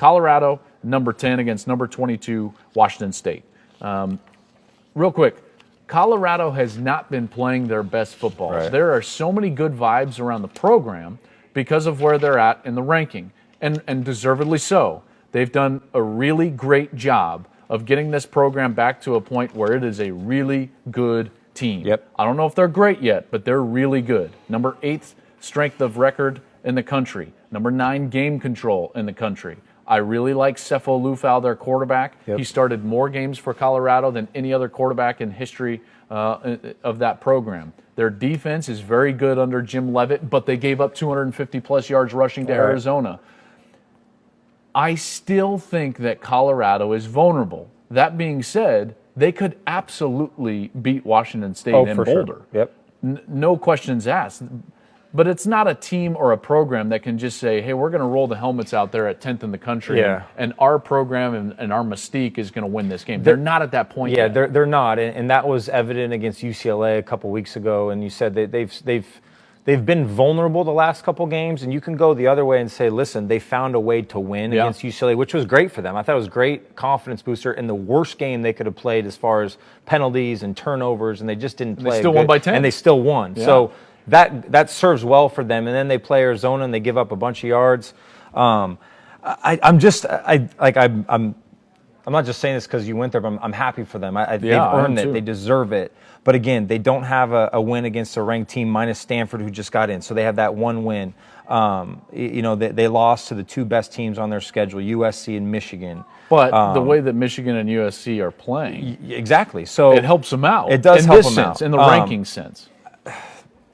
Colorado, number 10 against number 22, Washington State. Real quick, Colorado has not been playing their best football. Right. There are so many good vibes around the program because of where they're at in the ranking, and deservedly so. They've done a really great job of getting this program back to a point where it is a really good team. Yep. I don't know if they're great yet, but they're really good. Number 8th strength of record in the country. Number 9 game control in the country. I really like Sefo Lufau, their quarterback. Yep. He started more games for Colorado than any other quarterback in history of that program. Their defense is very good under Jim Leavitt, but they gave up 250-plus yards rushing to Arizona. I still think that Colorado is vulnerable. That being said, they could absolutely beat Washington State in Boulder. Sure. Yep. No questions asked. But it's not a team or a program that can just say, hey, we're going to roll the helmets out there at 10th in the country, and our program and our mystique is going to win this game. They're not at that point yet. Yeah, they're not, and that was evident against UCLA a couple weeks ago, and you said that they've been vulnerable the last couple games, and you can go the other way and say, listen, they found a way to win against UCLA, which was great for them. I thought it was a great confidence booster in the worst game they could have played as far as penalties and turnovers, and they just didn't play. They still won by 10. And they still won. Yeah. So that serves well for them, and then they play Arizona and they give up a bunch of yards. I'm not just saying this because you went there, but I'm happy for them. They've earned it. They deserve it. But again, they don't have a win against a ranked team minus Stanford, who just got in. So they have that one win. They lost to the 2 best teams on their schedule, USC and Michigan. But the way that Michigan and USC are playing, exactly. So it helps them out. It does help them out in the ranking sense.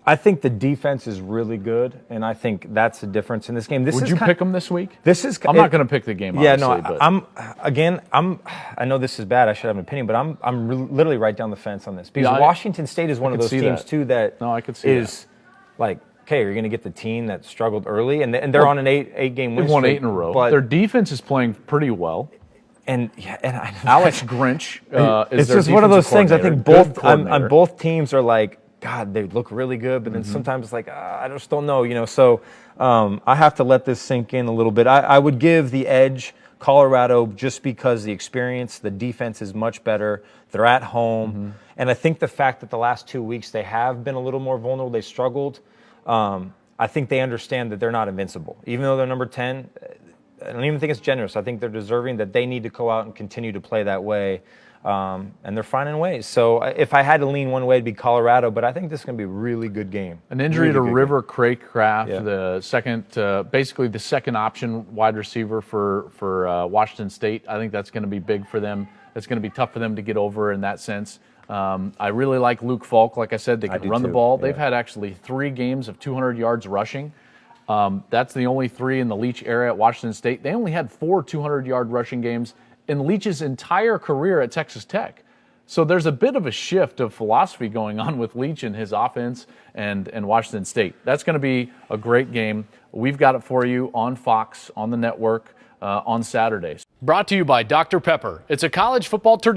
I think the defense is really good, and I think that's the difference in this game. Would you pick them this week? I'm not going to pick the game. Yeah, obviously, I know this is bad. I should have an opinion, but I'm literally right down the fence on this because Washington State is one of those teams too that I could see is like, okay, you're going to get the team that struggled early, and they're on an eight game win streak. They won 8 in a row. But their defense is playing pretty well. And Alex Grinch is just one of those things. I think both teams are like, God, they look really good, but then sometimes it's like, I just don't know, So I have to let this sink in a little bit. I would give the edge Colorado just because the experience, the defense is much better. They're at home. And I think the fact that the last 2 weeks they have been a little more vulnerable, they struggled, I think they understand that they're not invincible. Even though they're number 10, I don't even think it's generous. I think they're deserving that they need to go out and continue to play that way. And they're finding ways. So if I had to lean one way, it'd be Colorado. But I think this is going to be a really good game. An injury to River Craycraft, the second, basically the second option wide receiver for Washington State. I think that's going to be big for them. It's going to be tough for them to get over in that sense. I really like Luke Falk. Like I said, they can run the ball. They've had actually 3 games of 200 yards rushing. That's the only 3 in the Leach era at Washington State. They only had 4 200-yard rushing games in Leach's entire career at Texas Tech. So there's a bit of a shift of philosophy going on with Leach and his offense and Washington State. That's going to be a great game. We've got it for you on Fox, on the network, on Saturdays. Brought to you by Dr. Pepper. It's a college football tradition.